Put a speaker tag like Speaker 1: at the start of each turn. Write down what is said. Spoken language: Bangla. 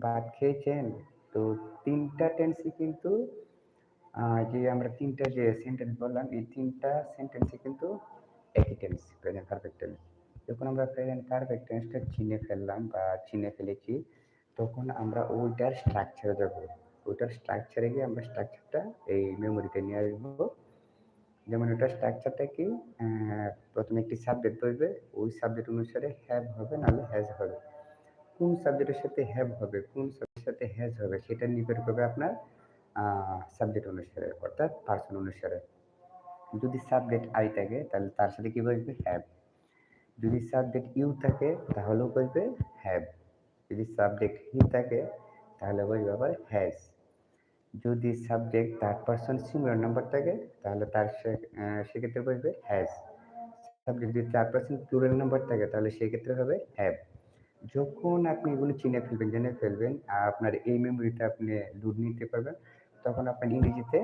Speaker 1: ভাত খেয়েছেন? তো ৩ টা টেন্সই কিন্তু যে আমরা ৩ টা যে সেন্টেন্স বললাম, এই ৩ টা সেন্টেন্সই কিন্তু একই টেন্স, প্রেজেন্ট পারফেক্ট টেন্স। যখন আমরা প্রেজেন্ট পারফেক্ট টেন্সটা চিনে ফেললাম বা চিনে ফেলেছি, তখন আমরা ওইটার স্ট্রাকচারে যাব। ওইটার স্ট্রাকচারে গিয়ে আমরা স্ট্রাকচারটা এই মেমোরিতে নিয়ে আসবো। যেমন ওটার স্ট্রাকচারটা কি? ১ম এ একটি সাবজেক্ট বসবে, ওই সাবজেক্ট অনুসারে হ্যাভ হবে নাহলে হ্যাজ হবে। কোন সাবজেক্টের সাথে হ্যাভ হবে, কোন সাবজেক্টের সাথে হ্যাজ হবে সেটা নির্ভর করবে আপনার আ সাবজেক্ট অনুসারে অর্থাৎ পারসন অনুসারে। যদি সাবজেক্ট I থাকে তাহলে তার সাথে কি বসবে? হ্যাভ। যদি সাবজেক্ট ইউ থাকে তাহলেও বসবে হ্যাভ। যদি সাবজেক্ট হি থাকে তাহলে বসবে আবার হ্যাজ। যদি subject third person singular number থাকে তাহলে তার সেক্ষেত্রে বসবে হ্যাজ। সাবজেক্ট যদি থার্ড পারসন প্লুরাল নাম্বার থাকে তাহলে সেক্ষেত্রে হবে হ্যাভ। যখন আপনি এগুলো চিনে ফেলবেন, জেনে ফেলবেন, আপনার এই মেমোরিতে আপনি লোড নিতে পারবেন, তখন আপনার ইংরেজিতে